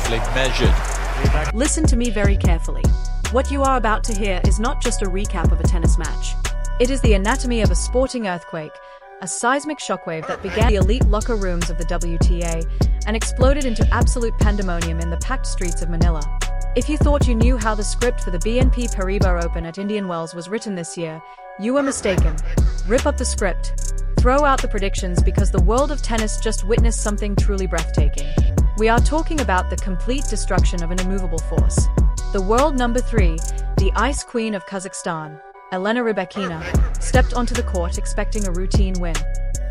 beautifully measured. Listen to me very carefully. What you are about to hear is not just a recap of a tennis match. It is the anatomy of a sporting earthquake, a seismic shockwave that began the elite locker rooms of the WTA and exploded into absolute pandemonium in the packed streets of Manila. If you thought you knew how the script for the BNP Paribas Open at Indian Wells was written this year, you were mistaken. Rip up the script. Throw out the predictions because the world of tennis just witnessed something truly breathtaking. We are talking about the complete destruction of an immovable force. The world number 3, the ice queen of Kazakhstan, Elena Rybakina, stepped onto the court expecting a routine win.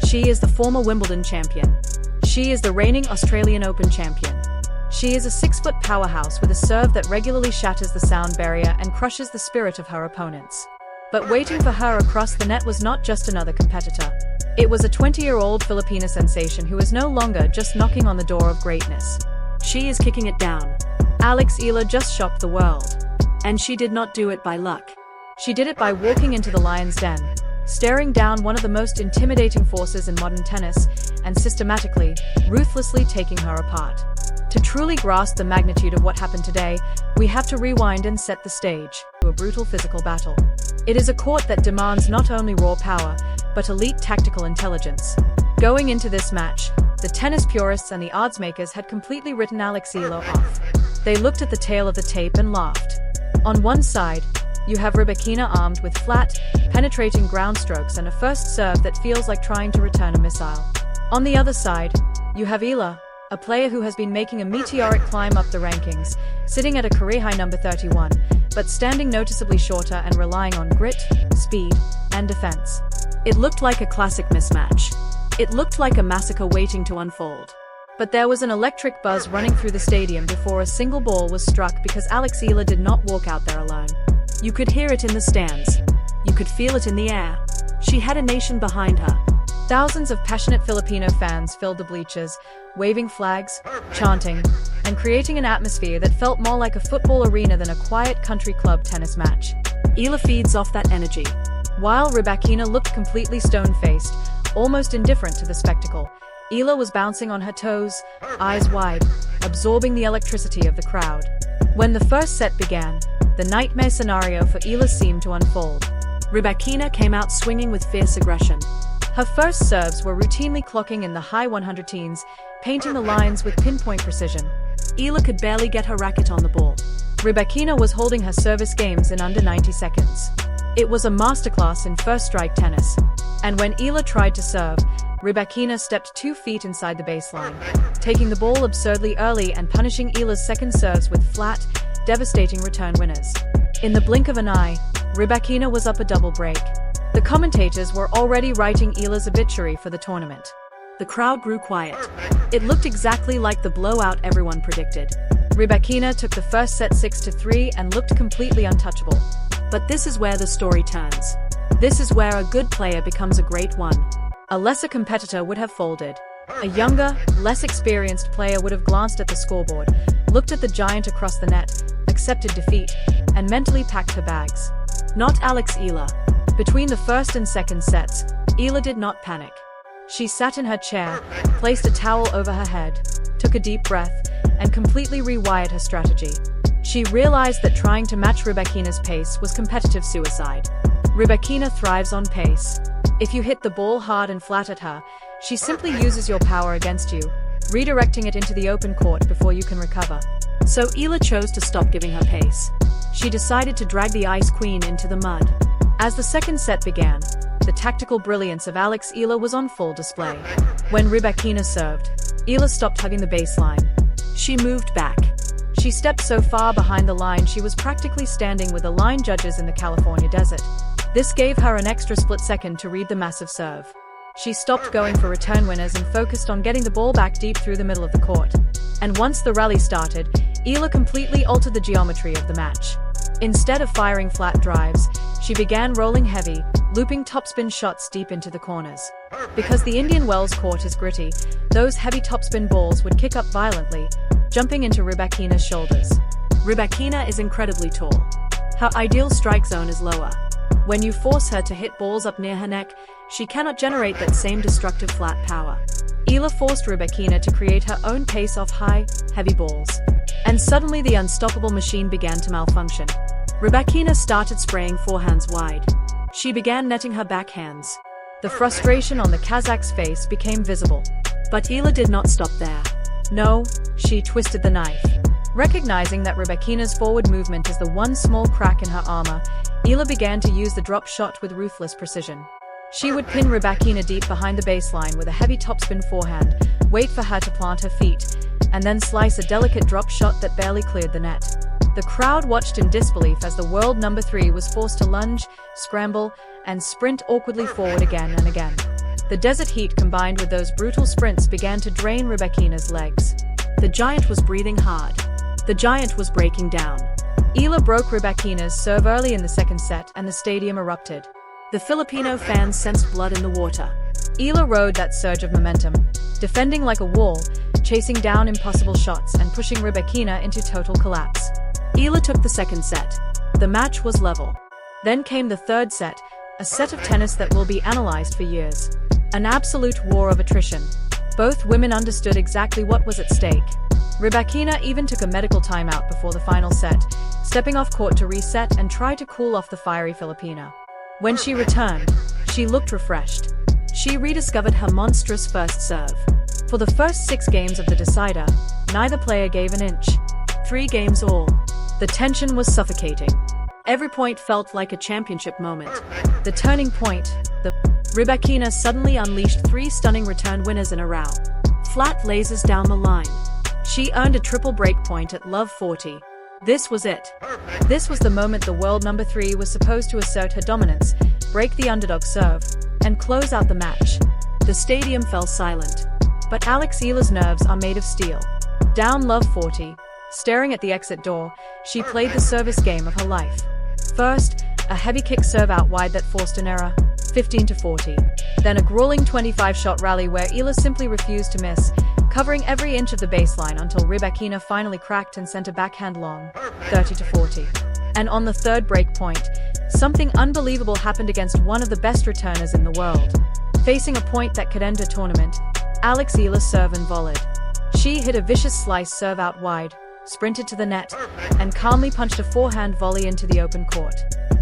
She is the former Wimbledon champion. She is the reigning Australian Open champion. She is a 6-foot powerhouse with a serve that regularly shatters the sound barrier and crushes the spirit of her opponents. But waiting for her across the net was not just another competitor. It was a 20-year-old Filipina sensation who is no longer just knocking on the door of greatness. She is kicking it down. Alex Eala just shocked the world. And she did not do it by luck. She did it by walking into the lion's den, staring down one of the most intimidating forces in modern tennis, and systematically, ruthlessly taking her apart. To truly grasp the magnitude of what happened today, we have to rewind and set the stage to a brutal physical battle. It is a court that demands not only raw power, but elite tactical intelligence. Going into this match, the tennis purists and the odds makers had completely written Alex Eala off. They looked at the tail of the tape and laughed. On one side, you have Rybakina armed with flat, penetrating ground strokes and a first serve that feels like trying to return a missile. On the other side, you have Eala, a player who has been making a meteoric climb up the rankings, sitting at a career-high number 31, but standing noticeably shorter and relying on grit, speed, and defense. It looked like a classic mismatch. It looked like a massacre waiting to unfold. But there was an electric buzz running through the stadium before a single ball was struck because Alex Eala did not walk out there alone. You could hear it in the stands. You could feel it in the air. She had a nation behind her. Thousands of passionate Filipino fans filled the bleachers, waving flags, chanting, and creating an atmosphere that felt more like a football arena than a quiet country club tennis match. Eala feeds off that energy. While Rybakina looked completely stone-faced, almost indifferent to the spectacle, Eala was bouncing on her toes, eyes wide, absorbing the electricity of the crowd. When the first set began, the nightmare scenario for Eala seemed to unfold. Rybakina came out swinging with fierce aggression. Her first serves were routinely clocking in the high 100 teens, painting the lines with pinpoint precision. Eala could barely get her racket on the ball. Rybakina was holding her service games in under 90 seconds. It was a masterclass in first-strike tennis. And when Eala tried to serve, Rybakina stepped 2 feet inside the baseline, taking the ball absurdly early and punishing Eala's second serves with flat, devastating return winners. In the blink of an eye, Rybakina was up a double break. The commentators were already writing Eala's obituary for the tournament. The crowd grew quiet. It looked exactly like the blowout everyone predicted. Rybakina took the first set 6-3 and looked completely untouchable. But this is where the story turns. This is where a good player becomes a great one. A lesser competitor would have folded. A younger, less experienced player would have glanced at the scoreboard, looked at the giant across the net, accepted defeat, and mentally packed her bags. Not Alex Eala. Between the first and second sets, Eala did not panic. She sat in her chair, placed a towel over her head, took a deep breath, and completely rewired her strategy. She realized that trying to match Rybakina's pace was competitive suicide. Rybakina thrives on pace. If you hit the ball hard and flat at her, she simply uses your power against you, redirecting it into the open court before you can recover. So Eala chose to stop giving her pace. She decided to drag the Ice Queen into the mud. As the second set began, the tactical brilliance of Alex Eala was on full display. When Rybakina served, Eala stopped hugging the baseline. She moved back. She stepped so far behind the line she was practically standing with the line judges in the California desert. This gave her an extra split second to read the massive serve. She stopped going for return winners and focused on getting the ball back deep through the middle of the court. And once the rally started, Eala completely altered the geometry of the match. Instead of firing flat drives, she began rolling heavy, looping topspin shots deep into the corners. Because the Indian Wells court is gritty, those heavy topspin balls would kick up violently, jumping into Rybakina's shoulders. Rybakina is incredibly tall. Her ideal strike zone is lower. When you force her to hit balls up near her neck, she cannot generate that same destructive flat power. Eala forced Rybakina to create her own pace off high, heavy balls. And suddenly the unstoppable machine began to malfunction. Rybakina started spraying forehands wide. She began netting her backhands. The frustration on the Kazakh's face became visible. But Eala did not stop there. No, she twisted the knife. Recognizing that Rybakina's forward movement is the one small crack in her armor, Eala began to use the drop shot with ruthless precision. She would pin Rybakina deep behind the baseline with a heavy topspin forehand, wait for her to plant her feet, and then slice a delicate drop shot that barely cleared the net. The crowd watched in disbelief as the world number 3 was forced to lunge, scramble, and sprint awkwardly forward again and again. The desert heat combined with those brutal sprints began to drain Rybakina's legs. The giant was breathing hard. The giant was breaking down. Eala broke Rybakina's serve early in the second set and the stadium erupted. The Filipino fans sensed blood in the water. Eala rode that surge of momentum, defending like a wall, chasing down impossible shots and pushing Rybakina into total collapse. Eala took the second set. The match was level. Then came the third set, a set of tennis that will be analyzed for years. An absolute war of attrition. Both women understood exactly what was at stake. Rybakina even took a medical timeout before the final set, stepping off court to reset and try to cool off the fiery Filipina. When she returned, she looked refreshed. She rediscovered her monstrous first serve. For the first 6 games of the decider, neither player gave an inch. 3 games all. The tension was suffocating. Every point felt like a championship moment. The turning point, Rybakina suddenly unleashed 3 stunning return winners in a row. Flat lasers down the line. She earned a triple break point at love 40. This was it. This was the moment the world number 3 was supposed to assert her dominance, break the underdog serve, and close out the match. The stadium fell silent. But Alex Eala's nerves are made of steel. Down love 40, staring at the exit door, she played the service game of her life. First, a heavy kick serve out wide that forced an error, 15-40. Then a grueling 25-shot rally where Eala simply refused to miss, covering every inch of the baseline until Rybakina finally cracked and sent a backhand long, 30-40. And on the third break point, something unbelievable happened against one of the best returners in the world. Facing a point that could end a tournament, Alex Eala serve and volleyed. She hit a vicious slice serve out wide, sprinted to the net, and calmly punched a forehand volley into the open court.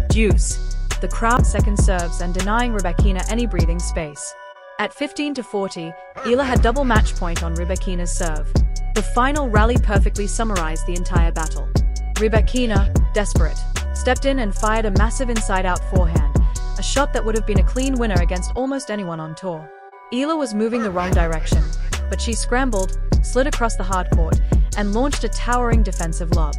Deuce. The crowd second serves and denying Rybakina any breathing space. At 15-40, Eala had double match point on Rybakina's serve. The final rally perfectly summarized the entire battle. Rybakina, desperate, stepped in and fired a massive inside-out forehand, a shot that would have been a clean winner against almost anyone on tour. Eala was moving the wrong direction, but she scrambled, slid across the hardcourt, and launched a towering defensive lob.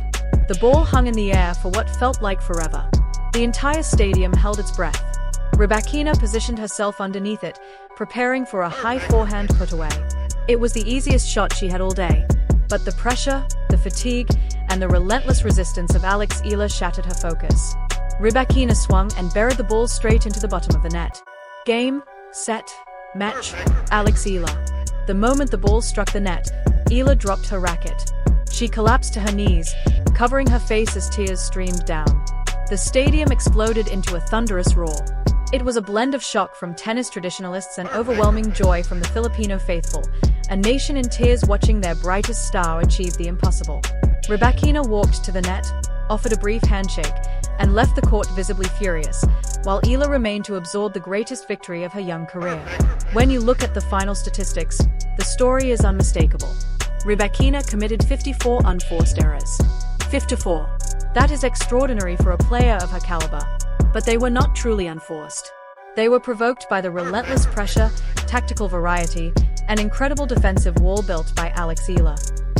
The ball hung in the air for what felt like forever. The entire stadium held its breath. Rybakina positioned herself underneath it, preparing for a high forehand put-away. It was the easiest shot she had all day. But the pressure, the fatigue, and the relentless resistance of Alex Eala shattered her focus. Rybakina swung and buried the ball straight into the bottom of the net. Game, set, match, Alex Eala. The moment the ball struck the net, Eala dropped her racket. She collapsed to her knees, covering her face as tears streamed down. The stadium exploded into a thunderous roar. It was a blend of shock from tennis traditionalists and overwhelming joy from the Filipino faithful, a nation in tears watching their brightest star achieve the impossible. Rybakina walked to the net, offered a brief handshake, and left the court visibly furious, while Eala remained to absorb the greatest victory of her young career. When you look at the final statistics, the story is unmistakable. Rybakina committed 54 unforced errors. 54. That is extraordinary for a player of her caliber. But they were not truly unforced. They were provoked by the relentless pressure, tactical variety, and incredible defensive wall built by Alex Eala.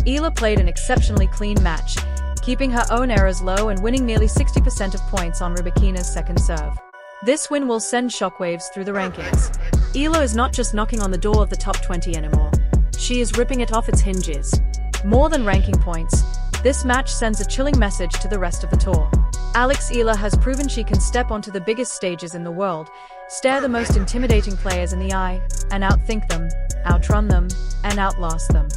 Eala played an exceptionally clean match, keeping her own errors low and winning nearly 60% of points on Rybakina's second serve. This win will send shockwaves through the rankings. Eala is not just knocking on the door of the top 20 anymore. She is ripping it off its hinges. More than ranking points, this match sends a chilling message to the rest of the tour. Alex Eala has proven she can step onto the biggest stages in the world, stare the most intimidating players in the eye, and outthink them, outrun them, and outlast them.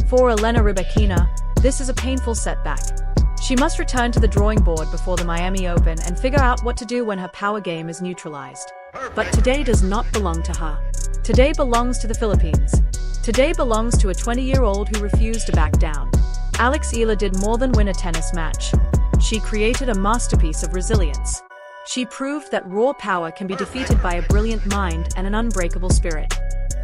For Elena Rybakina, this is a painful setback. She must return to the drawing board before the Miami Open and figure out what to do when her power game is neutralized. But today does not belong to her. Today belongs to the Philippines. Today belongs to a 20-year-old who refused to back down. Alex Eala did more than win a tennis match. She created a masterpiece of resilience. She proved that raw power can be defeated by a brilliant mind and an unbreakable spirit.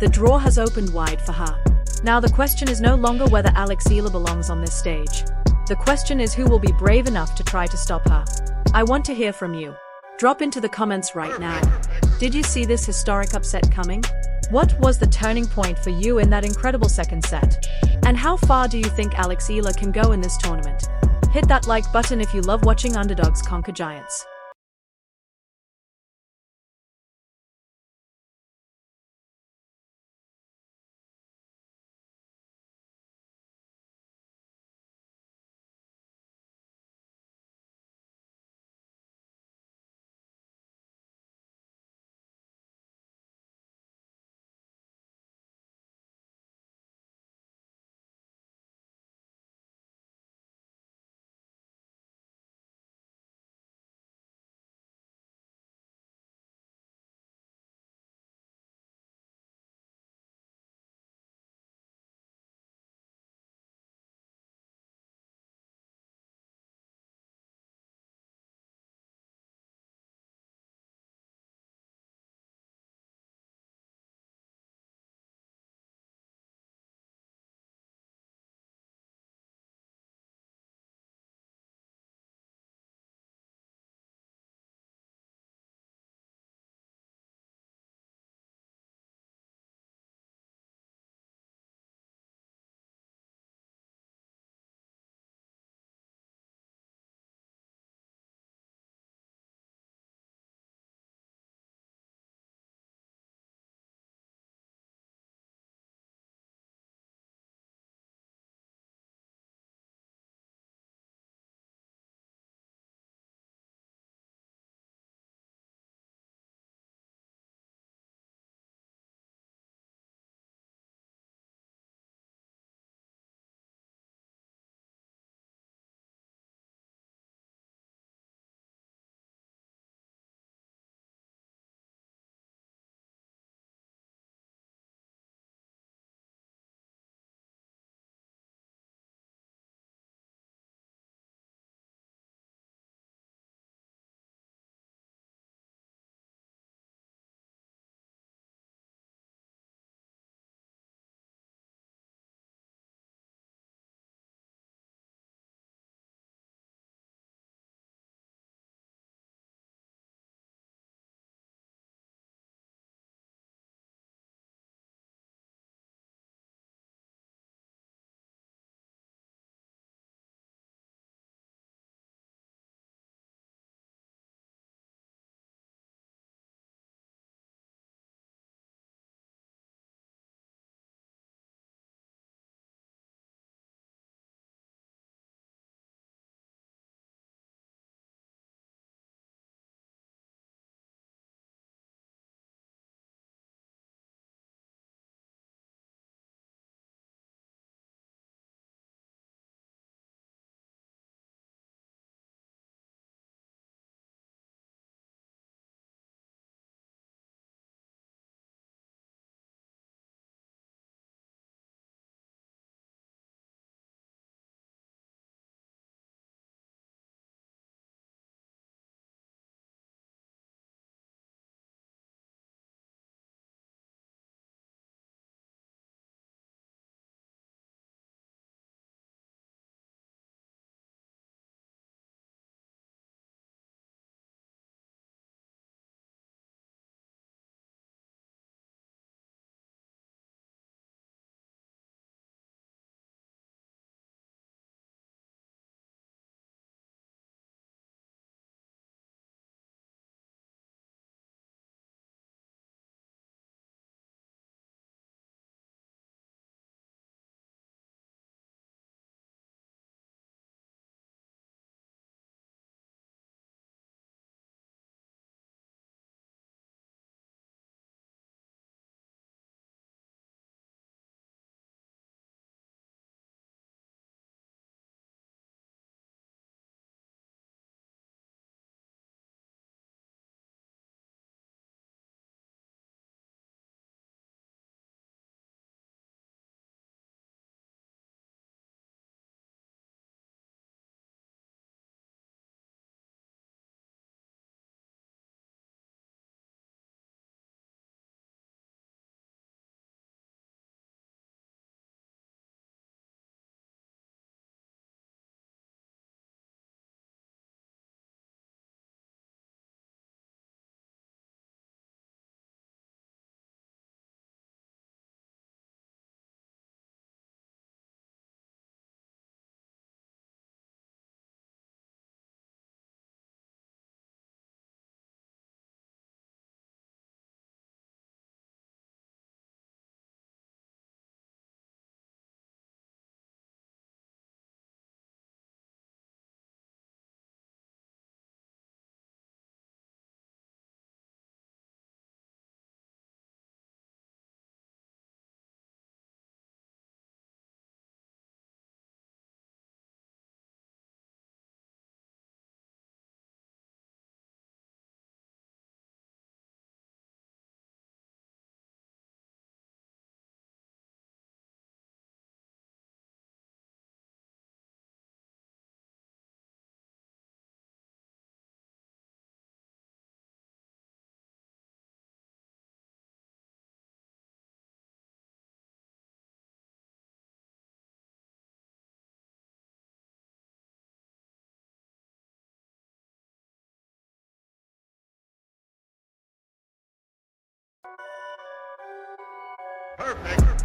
The draw has opened wide for her. Now the question is no longer whether Alex Eala belongs on this stage. The question is who will be brave enough to try to stop her. I want to hear from you. Drop into the comments right now. Did you see this historic upset coming? What was the turning point for you in that incredible second set? And how far do you think Alex Eala can go in this tournament? Hit that like button if you love watching underdogs conquer giants. Perfect.